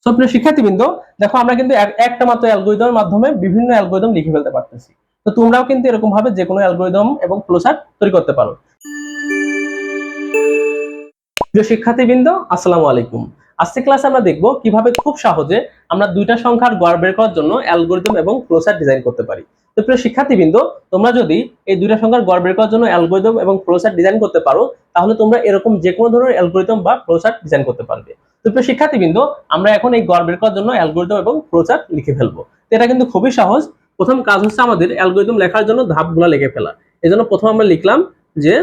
So প্রিয় শিক্ষার্থীবৃন্দ, দেখো আমরা কিন্তু একটা মাত্র অ্যালগরিদমের মাধ্যমে বিভিন্ন অ্যালগরিদম লিখে ফেলতে পারতেছি। তো তোমরাও কিন্তু এরকম ভাবে যে কোনো অ্যালগরিদম এবং ফ্লোচার্ট তৈরি করতে পারো। প্রিয় শিক্ষার্থীবৃন্দ, আসসালামু আলাইকুম। আজকে ক্লাসে আমরা দেখব কিভাবে খুব সহজে আমরা দুইটা সংখ্যার গড় বের করার জন্য অ্যালগরিদম এবং ফ্লোচার্ট ডিজাইন করতে পারি। তো প্রিয় শিক্ষার্থীবৃন্দ, তোমরা যদি এই দুইটা সংখ্যার গড় বের করার জন্য অ্যালগরিদম এবং ফ্লোচার্ট ডিজাইন করতে পারো, তাহলে তোমরা এরকম যে কোনো ধরনের অ্যালগরিদম বা ফ্লোচার্ট ডিজাইন করতে পারবে। তো প্রিয় শিক্ষার্থীবৃন্দ, আমরা এখন এই গড় বের করার জন্য অ্যালগরিদম এবং ফ্লোচার্ট লিখে ফেলবো। তো এটা কিন্তু খুবই সহজ। প্রথম কাজ হচ্ছে আমাদের অ্যালগরিদম লেখার জন্য ধাপগুলো লিখে ফেলা। এজন্য প্রথম আমরা লিখলাম যে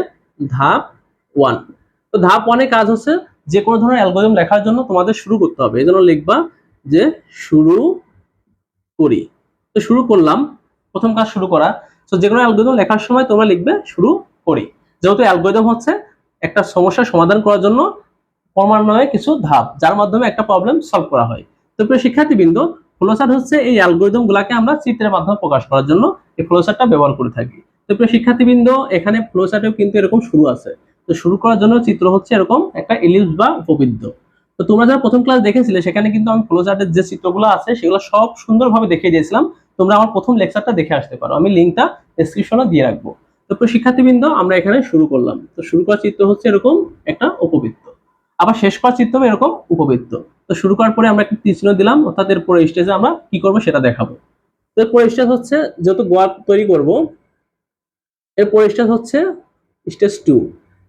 ধাপ 1। তো ধাপ 1 এর কাজ হচ্ছে যে কোনো ধরনের অ্যালগরিদম লেখার জন্য তোমাদের শুরু করতে হবে। এজন্য লিখবা যে শুরু করি। তো শুরু করলাম, প্রথম কাজ শুরু করা। তো যে কোনো অ্যালগরিদম লেখার সময় তোমরা লিখবে শুরু করি। যেহেতু অ্যালগরিদম হচ্ছে একটা সমস্যার সমাধান করার জন্য ক্রমান্বয়ে কিছু ধাপ, যার মাধ্যমে একটা প্রবলেম সলভ করা হয়। তো প্রিয় শিক্ষার্থীবৃন্দ, ফ্লোচার্ট হচ্ছে এই অ্যালগরিদম গুলাকে আমরা চিত্রের মাধ্যমে প্রকাশ করার জন্য এই ফ্লোচার্টটা ব্যবহার করে থাকি। তো প্রিয় শিক্ষার্থীবৃন্দ, এখানে ফ্লোচার্টেও কিন্তু এরকম শুরু আছে। তো শুরু করার জন্য চিত্র হচ্ছে এরকম একটা ইলিপস বা উপবৃত্ত। তো তোমরা যারা প্রথম ক্লাস দেখেছিলে সেখানে কিন্তু আমি ফ্লোচার্টের যে চিত্রগুলো আছে সেগুলো সব সুন্দরভাবে দেখিয়ে দিয়েছিলাম। তোমরা আমার প্রথম লেকচারটা দেখে আসতে পারো, আমি লিঙ্কটা ডেসক্রিপশনে দিয়ে রাখবো। তো প্রিয় শিক্ষার্থীবৃন্দ, আমরা এখানে শুরু করলাম। তো শুরু করার চিত্র হচ্ছে এরকম একটা উপবৃত্ত, আবার শেষ করার চিত্র হবে এরকম উপবৃত্ত। তো শুরু করার পরে আমরা একটা তীর চিহ্ন দিলাম, অর্থাৎ এর পরে স্টেজে আমরা কি করব সেটা দেখাবো। তো এর পরে স্টেজ হচ্ছে, যেহেতু গোয়াল তৈরি করব, এর পরে স্টেজ হচ্ছে স্টেজ 2।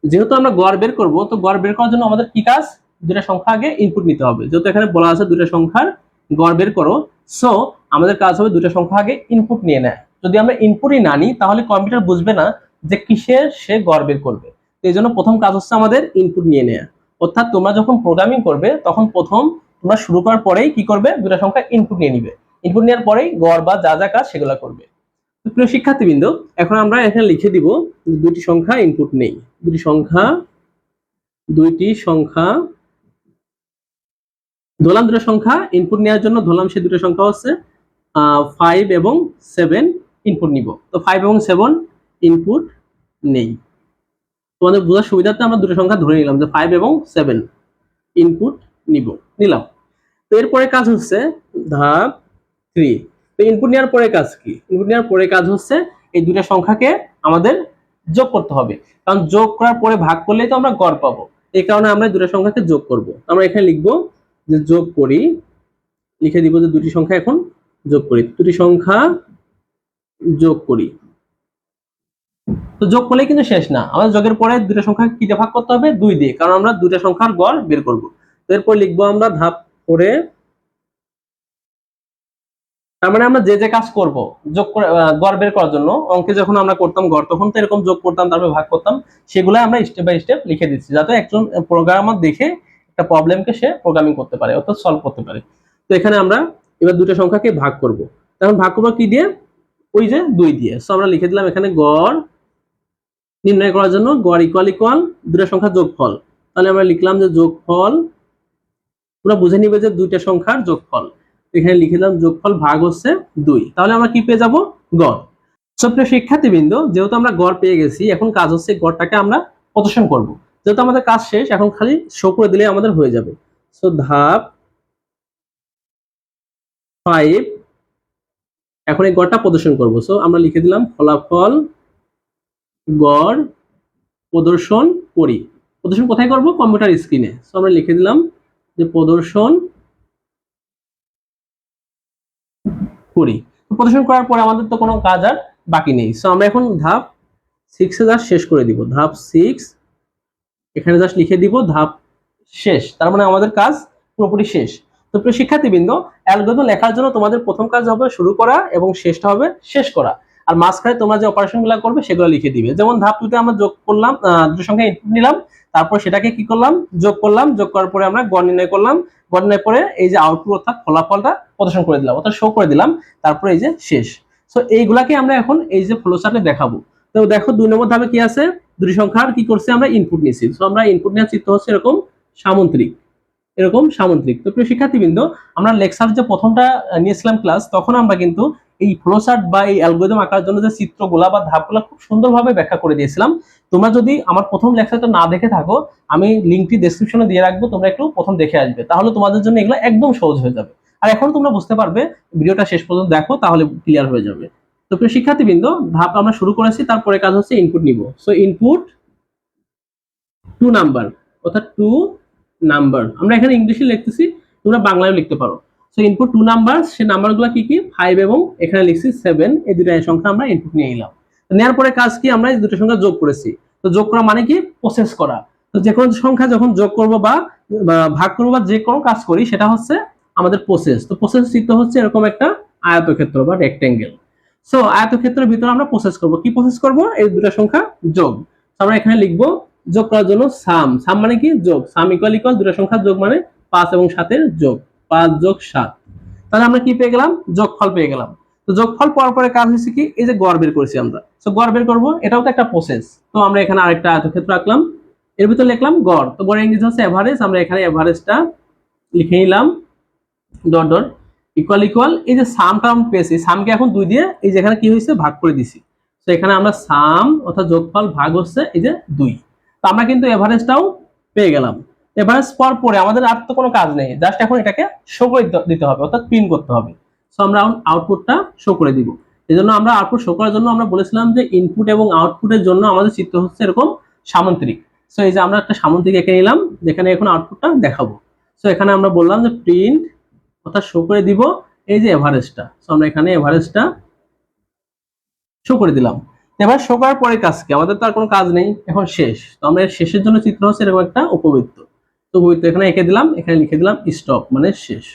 যেহেতু আমরা গড় বের করব, তো গড় বের করার জন্য আমাদের কি কাজ, দুটো সংখ্যা আগে ইনপুট নিতে হবে। যেহেতু এখানে বলা আছে দুটো সংখ্যার গড় বের করো, সো আমাদের কাজ হবে দুটো সংখ্যা আগে ইনপুট নিয়ে নেয়। যদি আমরা ইনপুটই না নিই তাহলে কম্পিউটার বুঝবে না যে কিসের সে গড় বের করবে। তো এই জন্য প্রথম কাজ হচ্ছে আমাদের ইনপুট নিয়ে নেয়া। অর্থাৎ তোমরা যখন প্রোগ্রামিং করবে তখন প্রথম তোমরা শুরু করার পরেই কি করবে, দুটো সংখ্যা ইনপুট নিয়ে নিবে। ইনপুট নেওয়ার পরেই গড় বা যা যা কাজ সেগুলো করবে। প্রিয় শিক্ষার্থীবৃন্দ, এখন আমরা এখানে লিখে দিব দুটি সংখ্যা ইনপুট নেই। দুইটি সংখ্যা ধরলাম, দুটো সংখ্যা ইনপুট নেওয়ার জন্য ধরলাম সে দুটো সংখ্যা হচ্ছে 5 এবং 7 ইনপুট নিব। তো 5 এবং 7 ইনপুট নেই। তোমাদের বোঝার সুবিধার্থে আমরা দুটো সংখ্যা ধরে নিলাম যে 5 এবং 7 ইনপুট নিলাম। তো এরপরে কাজ হচ্ছে ধাপ 3। তো ইনপুট নেওয়ার পরে কাজ কি, ইনপুট নেওয়ার পরে কাজ হচ্ছে এই দুটো সংখ্যাকে আমাদের যোগ করতে হবে। কারণ যোগ করার পরে ভাগ করলেই তো আমরা গড় পাবো। এই কারণে আমরা দুটো সংখ্যাকে যোগ করব। আমরা এখানে লিখবো যে যোগ করি, লিখে দিব যে দুটি সংখ্যা এখন যোগ করি। দুটি সংখ্যা যোগ করি। তো যোগ করলে কিন্তু শেষ না, আমাদের যোগের পরে দুটো সংখ্যা কি দিয়ে ভাগ করতে হবে, 2 দিয়ে, কারণ আমরা দুটো সংখ্যার গড় বের করব। তো এরপর লিখবো আমরা ধাপ 4 এ, তার মানে আমরা যে যে কাজ করব যোগ করে গড় বের করার জন্য, অঙ্কে যখন আমরা করতাম গড় তখন তো এরকম যোগ করতাম তারপর ভাগ করতাম, সেগুলো আমরা স্টেপ বাই স্টেপ লিখে দিচ্ছি যাতে একজন প্রোগ্রামার দেখে একটা প্রবলেমকে সে প্রোগ্রামিং করতে পারে, অর্থাৎ সলভ করতে পারে। তো এখানে আমরা এবার দুটো সংখ্যাকে ভাগ করব। তখন ভাগ করবো কি দিয়ে, ওই যে 2 দিয়ে। সো আমরা লিখে দিলাম এখানে গড় নির্ণয় করার জন্য গড় ইকুয়াল ইকুয়াল দুটো সংখ্যার যোগফল। তাহলে আমরা লিখলাম যে যোগফল, তোমরা বুঝে নিবে যে দুইটা সংখ্যার যোগফল। এখানে লিখে দিলাম যোগফল ভাগ হচ্ছে 2। তাহলে আমরা কি পেয়ে যাব, গড়। সো প্রিয় শিক্ষার্থীবৃন্দ, যেহেতু আমরা গড় পেয়ে গেছি, এখন কাজ হচ্ছে গড়টাকে আমরা প্রদর্শন করব। যেহেতু আমাদের কাজ শেষ, এখন খালি শো করে দিলে আমাদের হয়ে যাবে। সো ধাপ 5, এখন এই গড়টা প্রদর্শন করব। সো আমরা লিখে দিলাম ফলাফল গড় প্রদর্শন করি। প্রদর্শন কোথায় করব, কম্পিউটার স্ক্রিনে। সো আমরা লিখে দিলাম যে প্রদর্শন করি। প্রদর্শন করার পরে আমাদের তো কোনো কাজ আর বাকি নেই। সো আমরা এখন ধাপ 6 এ জাস্ট শেষ করে দিব। ধাপ 6, এখানে জাস্ট লিখে দিব ধাপ শেষ, তার মানে আমাদের কাজ পুরোপুরি শেষ। তো প্রিয় শিক্ষার্থীবৃন্দ, অ্যালগরিদম লেখার জন্য তোমাদের প্রথম কাজ হবে শুরু করা এবং শেষটা হবে শেষ করা। আর মাঝখানে তোমরা যে অপারেশনগুলো করবে সেগুলো লিখে দিবে। যেমন ধাপ 2 তে আমরা যোগ করলাম, দুটো সংখ্যা ইনপুট নিলাম, তারপর সেটাকে কি করলাম, যোগ করলাম। যোগ করার পরে আমরা গড় নির্ণয় করলাম। গড় নির্ণয় পরে এই যে আউটপুট অর্থাৎ ফলাফলটা প্রদর্শন করে দিলাম, অর্থাৎ শো করে দিলাম। তারপরে এই যে শেষ। সো এইগুলাকে আমরা এখন এই যে ফ্লোচার্টে দেখাবো। তো দেখো 2 নম্বর ধাপে কি আছে, দুটি সংখ্যার কি করছে, আমরা ইনপুট নিয়েছি। সো আমরা ইনপুট নেওয়ার চিত্র হচ্ছে এরকম সামন্ত্রিক। এরকম সামুদ্রিক। তো প্রিয় শিক্ষার্থীবৃন্দ, আমরা লেকচার যে প্রথমটা নিয়েছিলাম ক্লাস, তখন আমরা কিন্তু এই ফ্লোচার্ট বা এই অ্যালগরিদম আঁকার জন্য যে চিত্রগুলা বা ধাপগুলা খুব সুন্দরভাবে ব্যাখ্যা করে দিয়েছিলাম। তোমরা যদি আমার প্রথম লেকচারটা না দেখে থাকো, আমি লিঙ্কটি ডেসক্রিপশনে দিয়ে রাখবো, তোমরা একটু প্রথম দেখে আসবে, তাহলে তোমাদের জন্য এগুলো একদম সহজ হয়ে যাবে। আর এখন তোমরা বুঝতে পারবে, ভিডিওটা শেষ পর্যন্ত দেখো, তাহলে ক্লিয়ার হয়ে যাবে। তো প্রিয় শিক্ষার্থীবৃন্দ, ধাপ আমরা শুরু করেছি, তারপরে কাজ হচ্ছে ইনপুট নিব। সো ইনপুট 2 নাম্বার, অর্থাৎ 2 নাম্বার আমরা এখানে ইংলিশে লিখতেছি, তোমরা বাংলায় লিখতে পারো। সো ইনপুট 2 নাম্বার, সেই নাম্বারগুলো কি কি, 5 এবং এখানে লিখছি 7, এই দুটো সংখ্যা আমরা ইনপুট নিয়ে নিলাম। নেওয়ার পরে কাজ কি, আমরা এই দুটো সংখ্যা যোগ করেছি। তো যোগ করা মানে কি, প্রসেস করা। তো যে কোনো সংখ্যা যখন যোগ করব বা ভাগ করব বা যে কোনো কাজ করি, সেটা হচ্ছে আমাদের প্রসেস। তো প্রসেস চিত্র হচ্ছে এরকম একটা আয়তক্ষেত্র বা রেক্টেঙ্গেল। সো আয়তক্ষেত্রের ভিতরে আমরা প্রসেস করব, কি প্রসেস করব, এই দুটো সংখ্যা যোগ। আমরা এখানে লিখবো যোগ করার জন্য সাম। সাম মানে কি, যোগ। সাম ইকুয়াল ইকুয়াল দুটো সংখ্যার যোগ মানে 5 এবং 7 এর যোগ, 5 যোগ 7। তাহলে আমরা কি পেয়ে গেলাম, যোগফল পেয়ে গেলাম। তো যোগফল পাওয়ার পরে কাজ হচ্ছে কি, এই যে গড় বের করেছি আমরা। তো গড় বের করব, এটাও তো একটা প্রসেস। তো আমরা এখানে আরেকটা আয়তক্ষেত্র আঁকলাম, এর ভিতরে লিখলাম গড়। তো গড়ের ইংরেজি হচ্ছে এভারেজ, আমরা এখানে এভারেজটা লিখে নিলাম, ডট ডট ইকুয়াল ইকুয়াল। এই যে সামটা আমরা পেয়েছি, সামকে এখন 2 দিয়ে এই যে এখানে কি হয়েছে, ভাগ করে দিছি। তো এখানে আমরা সাম অর্থাৎ যোগফল ভাগ হচ্ছে এই যে 2। তো আমরা কিন্তু এভারেজটাও পেয়ে গেলাম। এভারেজ পাওয়ার পরে আমাদের আর তো কোনো কাজ নেই, জাস্ট এখন এটাকে শো করে দিতে হবে, অর্থাৎ প্রিন্ট করতে হবে। সো আমরা আউটপুটটা শো করে দিব। এই জন্য আমরা আউটপুট শো করার জন্য আমরা বলেছিলাম যে ইনপুট এবং আউটপুটের জন্য আমাদের চিত্র হচ্ছে এরকম সামান্তরিক। সো এই যে আমরা একটা সামান্তরিক এঁকে নিলাম, যেখানে এখন আউটপুটটা দেখাবো। সো এখানে আমরা বললাম যে প্রিন্ট অর্থাৎ শো করে দিব এই যে এভারেজটা। সো আমরা এখানে এভারেজটা শো করে দিলাম। এবার শো করার পরে কাজ কি, আমাদের তো আর কোনো কাজ নেই, এখন শেষ। তো আমরা শেষের জন্য চিত্র হচ্ছে এরকম একটা উপবৃত্ত। তো উপবৃত্ত এখানে এঁকে দিলাম, এখানে লিখে দিলাম স্টপ মানে শেষ।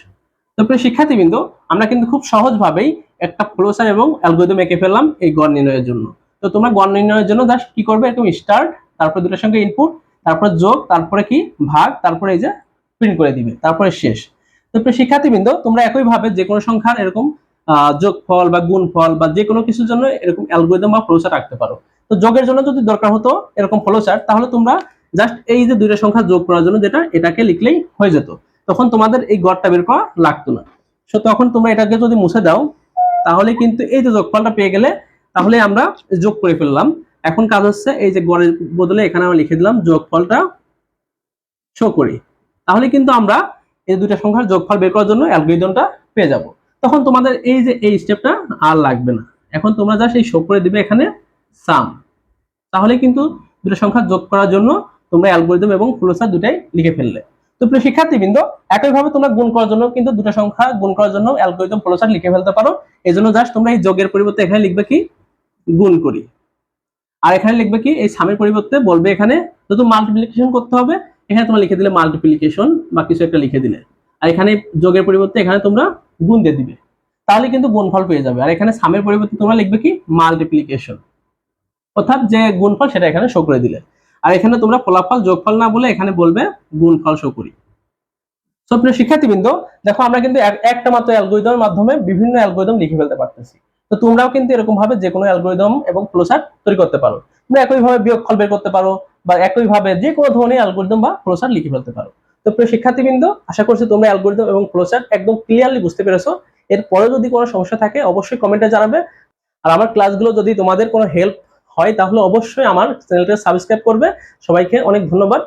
তো প্রিয় শিক্ষার্থীবৃন্দ, আমরা কিন্তু খুব সহজভাবেই একটা ফ্লোচার্ট এবং অ্যালগরিদম এঁকে ফেললাম এই গড় নির্ণয়ের জন্য। তো তোমরা গড় নির্ণয়ের জন্য জাস্ট কি করবে, এরকম স্টার্ট, তারপর দুটোর সঙ্গে ইনপুট, তারপর যোগ, তারপরে কি ভাগ, তারপরে এই যে প্রিন্ট করে দিবে, তারপরে শেষ। তো প্রিয় শিক্ষার্থীবৃন্দ, তোমরা একইভাবে যে কোনো সংখ্যার এরকম যোগফল বা গুণফল বা যে কোনো কিছুর জন্য এরকম অ্যালগরিদম বা ফ্লোচার্ট রাখতে পারো। তো যোগের জন্য যদি দরকার হতো এরকম ফ্লোচার্ট, তাহলে তোমরা জাস্ট এই যে দুইটা সংখ্যা যোগ করার জন্য যেটা, এটাকে লিখলেই হয়ে যেত, তখন তোমাদের এই গড়টা বের করা লাগতো না। সো তখন তোমরা এটাকে যদি মুছে দাও, তাহলে কিন্তু এই যে যোগফলটা পেয়ে গেলে, তাহলে আমরা যোগ করে ফেললাম। এখন কাজ হচ্ছে এই যে গড়ের বদলে এখানে আমরা লিখে দিলাম যোগফলটা শো করি, তাহলে কিন্তু আমরা এই দুইটা সংখ্যার যোগফল বের করার জন্য অ্যালগরিদমটা পেয়ে যাব। তখন তোমাদের এই যে এই স্টেপটা আর লাগবে না, এখন তোমরা জাস্ট এই শো করে দিবে এখানে সাম, তাহলে কিন্তু দুটো সংখ্যা যোগ করার জন্য তোমরা অ্যালগরিদম এবং ফ্লোচার্ট দুটাই লিখে ফেললে। তো প্রিয় শিক্ষার্থীবৃন্দ, একইভাবে তোমরা গুণ করার জন্য কিন্তু দুটো সংখ্যা গুণ করার জন্য অ্যালগরিদম ফ্লোচার্ট লিখে ফেলতে পারো। এই জন্য জাস্ট তোমরা এই যোগের পরিবর্তে এখানে লিখবে কি, গুণ করি। আর এখানে লিখবে কি, এই সামের পরিবর্তে বলবে এখানে যেহেতু মাল্টিপ্লিকেশন করতে হবে, এখানে তোমরা লিখে দিলে মাল্টিপ্লিকেশন বা কিছু একটা লিখে দিলে। আর এখানে যোগের পরিবর্তে এখানে তোমরা গুণ দিয়ে দিবে, তাহলে কিন্তু গুণফল পেয়ে যাবে। আর এখানে সামের পরিবর্তে তোমরা লিখবে কি, মাল্টিপ্লিকেশন, অর্থাৎ যে গুণফল সেটা এখানে শো করে দিলে। আর এখানে তোমরা ফলাফল যোগফল না বলে এখানে বলবে গুণফল শো করি। সো প্রিয় শিক্ষার্থীবৃন্দ, দেখো আমরা কিন্তু একটা মাত্র অ্যালগরিদমের মাধ্যমে বিভিন্ন অ্যালগরিদম লিখে ফেলতে পারতেছি। তো তোমরাও কিন্তু এরকম ভাবে যে কোনো অ্যালগরিদম এবং ফ্লোচার্ট তৈরি করতে পারো। তোমরা একইভাবে বিয়োগফল বের করতে পারো, বা একইভাবে যে কোনো ধরনের অ্যালগরিদম বা ফ্লোচার্ট লিখে ফেলতে পারো। তো প্রিয় শিক্ষার্থীবৃন্দ, আশা করছি তোমরা অ্যালগরিদম এবং ফ্লোচার্ট একদম ক্লিয়ারলি বুঝতে পেরেছো। এরপরে যদি কোনো সমস্যা থাকে অবশ্যই কমেন্টে জানাবে। আর আমার ক্লাসগুলো যদি তোমাদের কোনো হেল্প হয়, তাহলে অবশ্যই আমার চ্যানেলটা সাবস্ক্রাইব করবে। সবাইকে অনেক ধন্যবাদ।